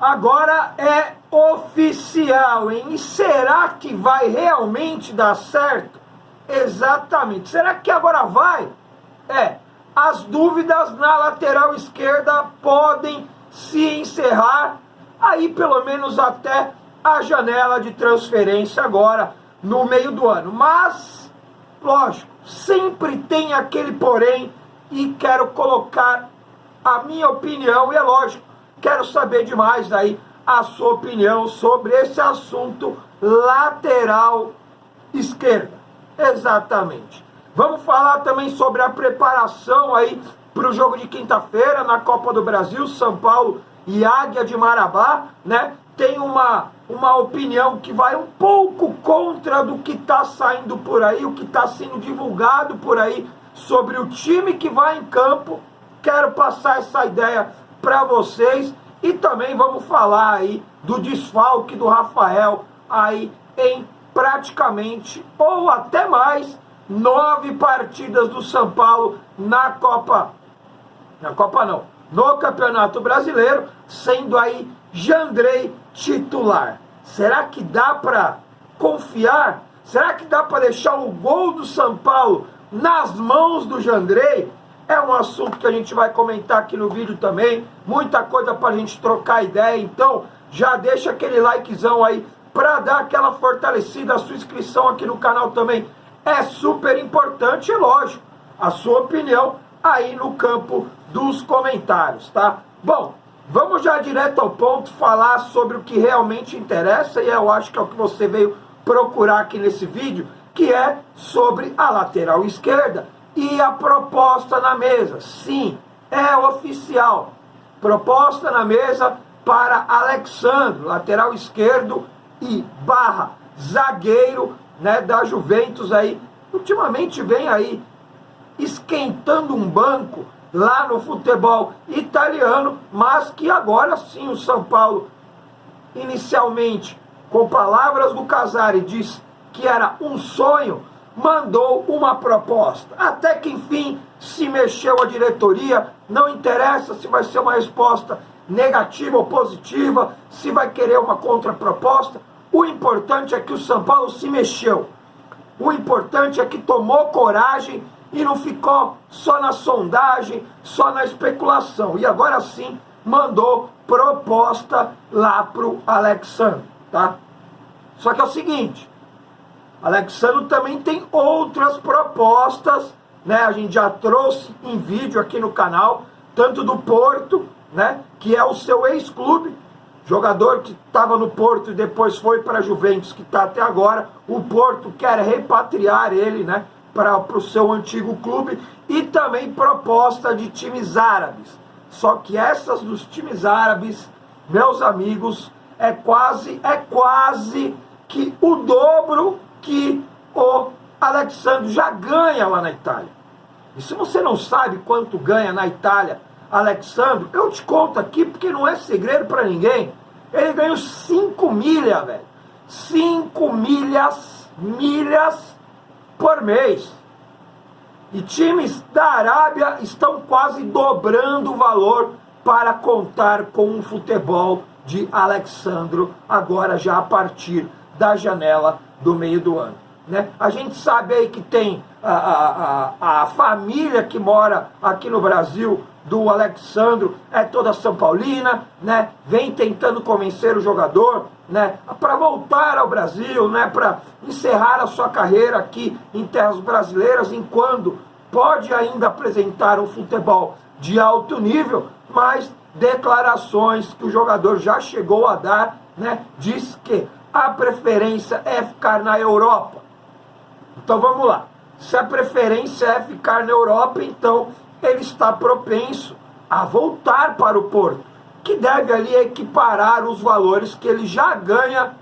Agora é oficial, hein? E será que vai realmente dar certo? Exatamente. Será que agora vai? As dúvidas na lateral esquerda podem se encerrar aí pelo menos até a janela de transferência agora no meio do ano. Mas, lógico, sempre tem aquele porém e quero colocar a minha opinião e é lógico, quero saber demais aí a sua opinião sobre esse assunto lateral esquerda. Exatamente. Vamos falar também sobre a preparação aí para o jogo de quinta-feira na Copa do Brasil, São Paulo e Águia de Marabá, né? Tem uma opinião que vai um pouco contra do que está saindo por aí, o que está sendo divulgado por aí sobre o time que vai em campo. Quero passar essa ideia para vocês e também vamos falar aí do desfalque do Rafael aí em praticamente ou até mais 9 partidas do São Paulo no Campeonato Brasileiro, sendo aí Jandrei titular. Será que dá para confiar? Será que dá para deixar o gol do São Paulo nas mãos do Jandrei? É um assunto que a gente vai comentar aqui no vídeo também, muita coisa para a gente trocar ideia, então já deixa aquele likezão aí para dar aquela fortalecida, a sua inscrição aqui no canal também é super importante, é lógico, a sua opinião aí no campo dos comentários, tá? Bom, vamos já direto ao ponto, falar sobre o que realmente interessa, e eu acho que é o que você veio procurar aqui nesse vídeo, que é sobre a lateral esquerda e a proposta na mesa. Sim, é oficial. Proposta na mesa para Alexandro, lateral esquerdo e barra zagueiro, né, da Juventus aí. Ultimamente vem aí esquentando um banco lá no futebol italiano, mas que agora sim o São Paulo, inicialmente, com palavras do Cassari, disse que era um sonho, mandou uma proposta. Até que enfim se mexeu a diretoria, não interessa se vai ser uma resposta negativa ou positiva, se vai querer uma contraproposta, o importante é que o São Paulo se mexeu. O importante é que tomou coragem e não ficou só na sondagem, só na especulação. E agora sim mandou proposta lá pro Alexandro, tá? Só que é o seguinte, Alexandro também tem outras propostas, né? A gente já trouxe em vídeo aqui no canal, tanto do Porto, né? Que é o seu ex-clube, jogador que estava no Porto e depois foi para a Juventus, que está até agora. O Porto quer repatriar ele, né, para o seu antigo clube. E também proposta de times árabes. Só que essas dos times árabes, meus amigos, é quase que o dobro que o Alexandro já ganha lá na Itália. E se você não sabe quanto ganha na Itália Alexandro, eu te conto aqui porque não é segredo para ninguém. Ele ganhou 5 milhas, velho. 5 milhas por mês. E times da Arábia estão quase dobrando o valor para contar com o futebol de Alexandro, agora já a partir da janela do meio do ano, né? A gente sabe aí que tem a família que mora aqui no Brasil do Alexandro, é toda São Paulina, né? Vem tentando convencer o jogador, né, para voltar ao Brasil, né, para encerrar a sua carreira aqui em terras brasileiras, enquanto pode ainda apresentar um futebol de alto nível, mas declarações que o jogador já chegou a dar, né, diz que a preferência é ficar na Europa. Então vamos lá, se a preferência é ficar na Europa, então ele está propenso a voltar para o Porto, que deve ali equiparar os valores que ele já ganha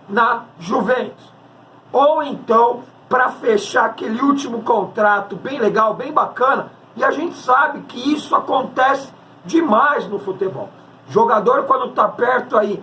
na Juventus. Ou então, para fechar aquele último contrato bem legal, bem bacana, e a gente sabe que isso acontece demais no futebol. Jogador, quando está perto aí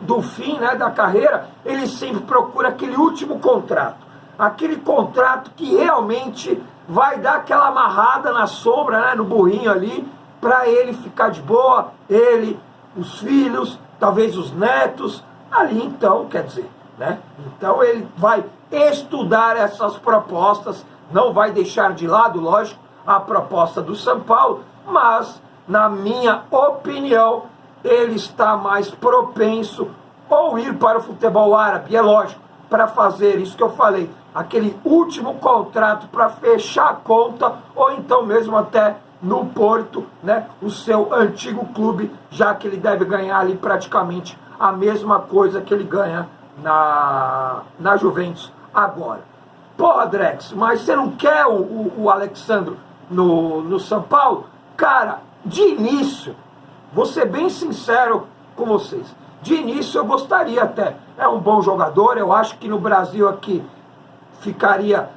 do fim, né, da carreira, ele sempre procura aquele último contrato. Aquele contrato que realmente vai dar aquela amarrada na sombra, né, no burrinho ali, para ele ficar de boa, ele, os filhos, talvez os netos, ali então, quer dizer, né? Então ele vai estudar essas propostas, não vai deixar de lado, lógico, a proposta do São Paulo, mas, na minha opinião, ele está mais propenso ou ir para o futebol árabe, é lógico, para fazer isso que eu falei, aquele último contrato para fechar a conta, ou então mesmo até no Porto, né, o seu antigo clube, já que ele deve ganhar ali praticamente a mesma coisa que ele ganha na Juventus agora. Pô, Drex, mas você não quer o Alexandro no São Paulo? Cara, de início, vou ser bem sincero com vocês, de início eu gostaria até, é um bom jogador, eu acho que no Brasil aqui ficaria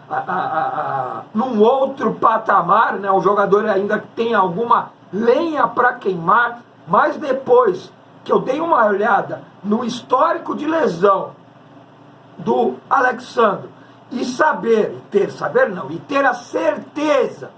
num outro patamar, né? O jogador ainda tem alguma lenha para queimar, mas depois que eu dei uma olhada no histórico de lesão do Alexandro e ter a certeza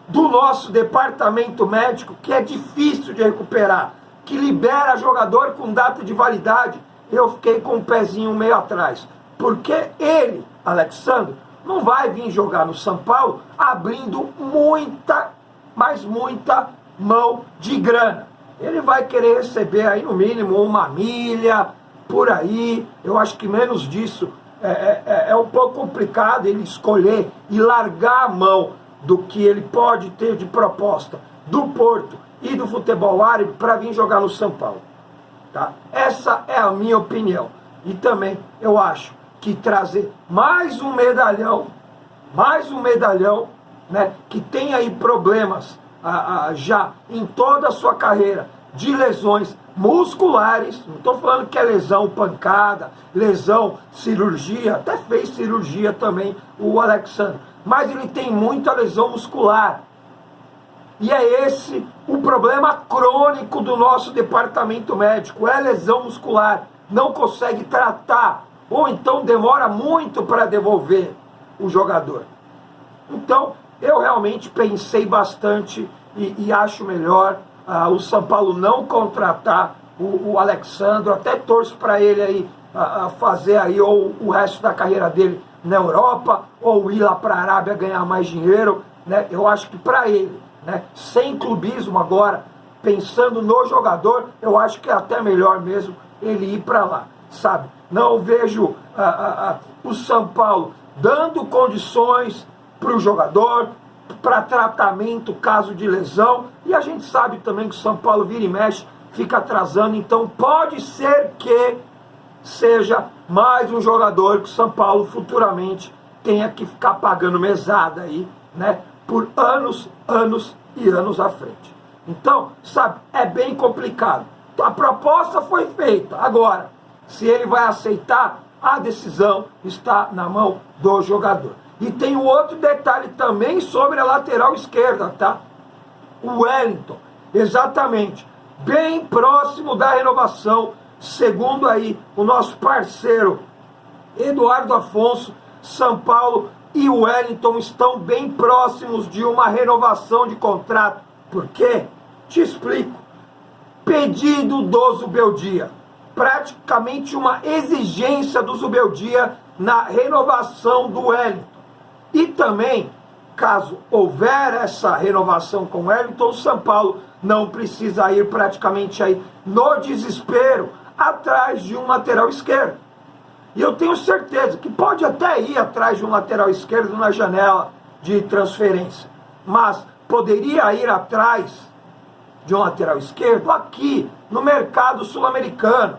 do nosso departamento médico que é difícil de recuperar, que libera jogador com data de validade, eu fiquei com o pezinho meio atrás. Porque ele, Alexandre, não vai vir jogar no São Paulo abrindo muita, mas muita mão de grana. Ele vai querer receber aí no mínimo 1 milha, por aí. Eu acho que menos disso é um pouco complicado ele escolher e largar a mão do que ele pode ter de proposta do Porto e do futebol árabe para vir jogar no São Paulo. Tá? Essa é a minha opinião. E também eu acho que trazer mais um medalhão, né, que tem aí problemas já em toda a sua carreira de lesões musculares, não estou falando que é lesão pancada, lesão cirurgia, até fez cirurgia também o Alexandre, mas ele tem muita lesão muscular. E é esse o problema crônico do nosso departamento médico, é lesão muscular, não consegue tratar, ou então demora muito para devolver o jogador. Então, eu realmente pensei bastante e acho melhor o São Paulo não contratar o Alexandre, até torço para ele aí fazer aí ou o resto da carreira dele na Europa, ou ir lá para a Arábia ganhar mais dinheiro, né? Eu acho que para ele, né, sem clubismo agora, pensando no jogador, eu acho que é até melhor mesmo ele ir para lá, sabe? Não vejo o São Paulo dando condições para o jogador, para tratamento, caso de lesão, e a gente sabe também que o São Paulo vira e mexe, fica atrasando, então pode ser que seja mais um jogador que o São Paulo futuramente tenha que ficar pagando mesada aí, né, por anos e anos à frente. Então, sabe, é bem complicado. A proposta foi feita, agora, se ele vai aceitar, a decisão está na mão do jogador. E tem um outro detalhe também sobre a lateral esquerda, tá? O Wellington, exatamente, bem próximo da renovação, segundo aí o nosso parceiro Eduardo Afonso, São Paulo e o Wellington estão bem próximos de uma renovação de contrato. Por quê? Te explico. Pedido do Zubeldia, praticamente uma exigência do Zubeldia na renovação do Wellington. E também, caso houver essa renovação com o Wellington, o São Paulo não precisa ir praticamente aí no desespero atrás de um lateral esquerdo. E eu tenho certeza que pode até ir atrás de um lateral esquerdo na janela de transferência, mas poderia ir atrás de um lateral esquerdo aqui no mercado sul-americano,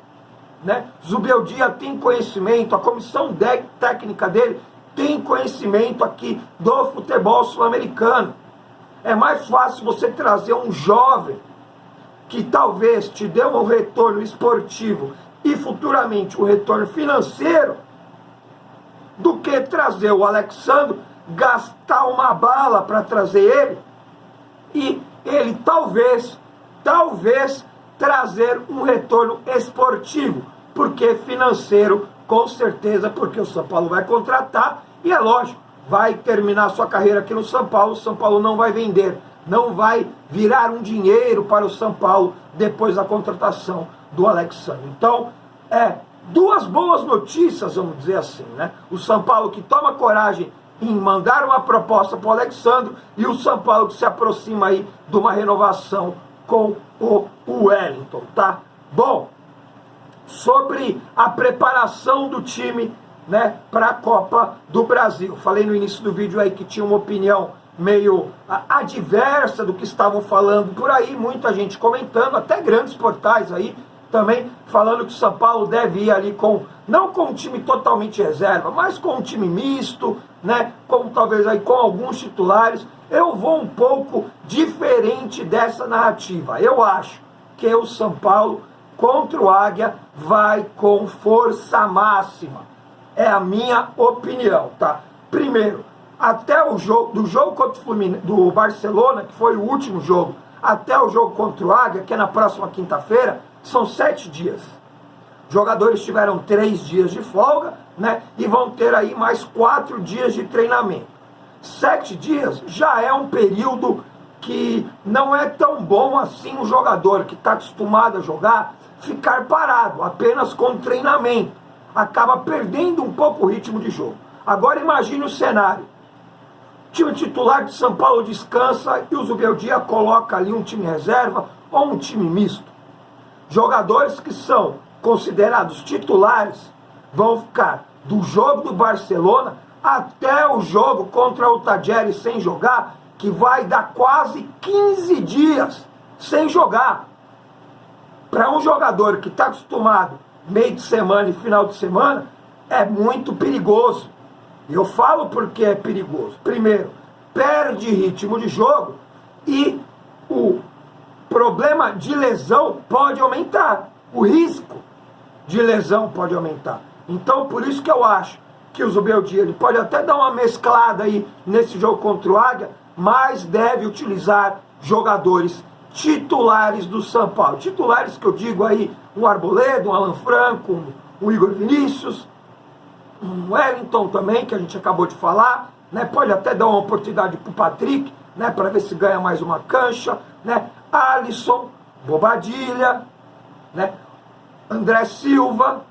né? Zubeldia tem conhecimento, a comissão técnica dele tem conhecimento aqui do futebol sul-americano. É mais fácil você trazer um jovem que talvez te dê um retorno esportivo e futuramente um retorno financeiro do que trazer o Alexandre, gastar uma bala para trazer ele e ele talvez trazer um retorno esportivo, porque financeiro, com certeza, porque o São Paulo vai contratar e é lógico, vai terminar sua carreira aqui no São Paulo, o São Paulo não vai vender não vai virar um dinheiro para o São Paulo depois da contratação do Alexandre. Então, duas boas notícias, vamos dizer assim, né? O São Paulo que toma coragem em mandar uma proposta para o Alexandre e o São Paulo que se aproxima aí de uma renovação com o Wellington, tá? Bom, sobre a preparação do time, né, para a Copa do Brasil. Falei no início do vídeo aí que tinha uma opinião meio adversa do que estavam falando por aí, muita gente comentando, até grandes portais aí também falando que o São Paulo deve ir ali não com um time totalmente reserva, mas com um time misto, né, talvez aí com alguns titulares. Eu vou um pouco diferente dessa narrativa. Eu acho que o São Paulo contra o Águia vai com força máxima. É a minha opinião, tá? Primeiro, até o jogo contra o Fluminense, do Barcelona, que foi o último jogo, até o jogo contra o Águia, que é na próxima quinta-feira, são 7 dias. Os jogadores tiveram 3 dias de folga, né? E vão ter aí mais 4 dias de treinamento. 7 dias já é um período que não é tão bom assim o jogador que está acostumado a jogar ficar parado, apenas com treinamento. Acaba perdendo um pouco o ritmo de jogo. Agora imagine o cenário. O time titular de São Paulo descansa e o Zubeldia coloca ali um time reserva ou um time misto. Jogadores que são considerados titulares vão ficar do jogo do Barcelona até o jogo contra o Tajeres sem jogar, que vai dar quase 15 dias sem jogar. Para um jogador que está acostumado meio de semana e final de semana, é muito perigoso. Eu falo porque é perigoso. Primeiro, perde ritmo de jogo e o problema de lesão pode aumentar. O risco de lesão pode aumentar. Então, por isso que eu acho que o Zubeldia ele pode até dar uma mesclada aí nesse jogo contra o Águia, mas deve utilizar jogadores titulares do São Paulo. Titulares que eu digo aí, um Arboleda, um Alan Franco, um Igor Vinícius, um Wellington também, que a gente acabou de falar, né? Pode até dar uma oportunidade para o Patrick, né? Para ver se ganha mais uma cancha, né? Alisson, Bobadilha, né? André Silva,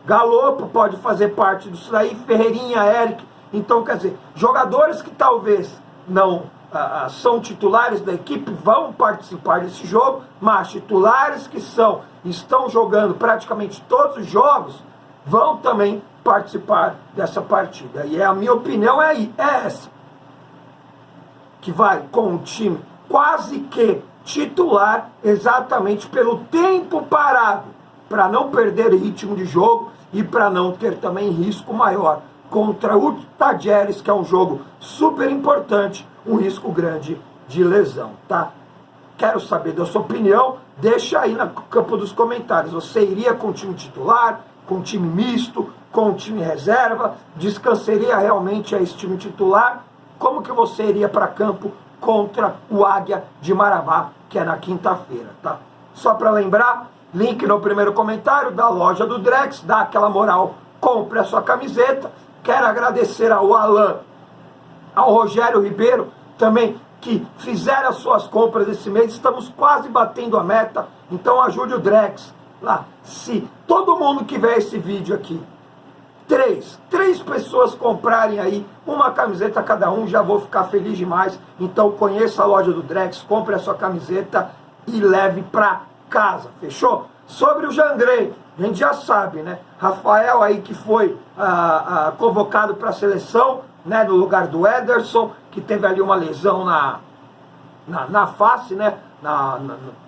Galopo pode fazer parte disso daí, Ferreirinha, Eric. Então, quer dizer, jogadores que talvez não são titulares da equipe vão participar desse jogo, mas titulares que estão jogando praticamente todos os jogos vão também participar dessa partida. E a minha opinião é essa, que vai com o time quase que titular, exatamente pelo tempo parado, para não perder ritmo de jogo e para não ter também risco maior contra o Tajeres, que é um jogo super importante, um risco grande de lesão, tá? Quero saber da sua opinião, deixa aí no campo dos comentários. Você iria com o time titular, com o time misto, com o time reserva? Descansaria realmente a esse time titular? Como que você iria para campo contra o Águia de Marabá, que é na quinta-feira, tá? Só para lembrar, link no primeiro comentário da loja do Drex, dá aquela moral, compre a sua camiseta. Quero agradecer ao Alan, ao Rogério Ribeiro, também, que fizeram as suas compras esse mês. Estamos quase batendo a meta, então ajude o Drex lá. Se todo mundo que vê esse vídeo aqui, três pessoas comprarem aí uma camiseta cada um, já vou ficar feliz demais. Então conheça a loja do Drex, compre a sua camiseta e leve para casa, fechou? Sobre o Jandrei, a gente já sabe, né? Rafael aí que foi convocado para a seleção, né? No lugar do Ederson, que teve ali uma lesão na face, né?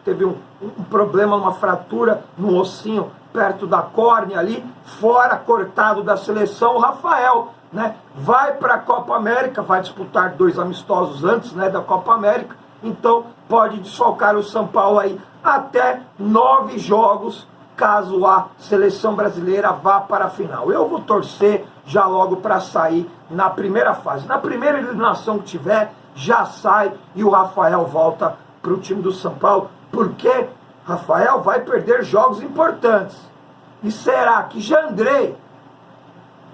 Teve um problema, uma fratura no ossinho perto da córnea ali, fora, cortado da seleção. O Rafael, né? Vai para a Copa América, vai disputar 2 amistosos antes, né? Da Copa América, então pode desfalcar o São Paulo aí até 9 jogos, caso a seleção brasileira vá para a final. Eu vou torcer já logo para sair na primeira fase. Na primeira eliminação que tiver, já sai e o Rafael volta para o time do São Paulo, porque Rafael vai perder jogos importantes. E será que Jandrei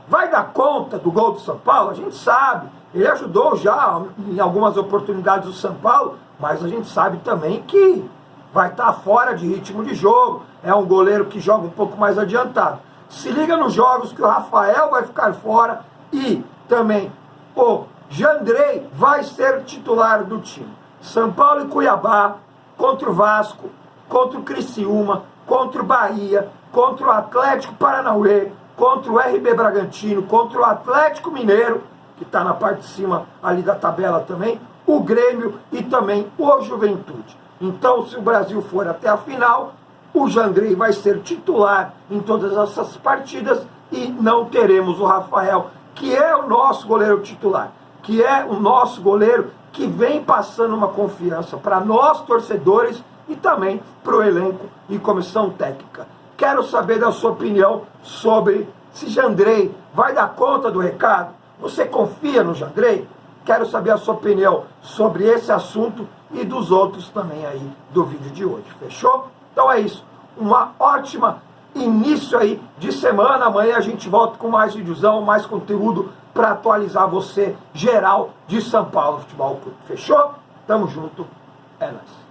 vai dar conta do gol do São Paulo? A gente sabe, ele ajudou já em algumas oportunidades do São Paulo, mas a gente sabe também que vai estar fora de ritmo de jogo, é um goleiro que joga um pouco mais adiantado. Se liga nos jogos que o Rafael vai ficar fora e também o Jandrei vai ser titular do time. São Paulo e Cuiabá, contra o Vasco, contra o Criciúma, contra o Bahia, contra o Atlético Paranauê, contra o RB Bragantino, contra o Atlético Mineiro, que está na parte de cima ali da tabela também, o Grêmio e também o Juventude. Então, se o Brasil for até a final, o Jandrei vai ser titular em todas essas partidas e não teremos o Rafael, que é o nosso goleiro titular, que é o nosso goleiro que vem passando uma confiança para nós, torcedores, e também para o elenco e comissão técnica. Quero saber da sua opinião sobre se Jandrei vai dar conta do recado. Você confia no Jandrei? Quero saber a sua opinião sobre esse assunto e dos outros também aí do vídeo de hoje. Fechou? Então é isso. Uma ótima início aí de semana. Amanhã a gente volta com mais videozão, mais conteúdo para atualizar você geral de São Paulo Futebol Clube. Fechou? Tamo junto. É nóis.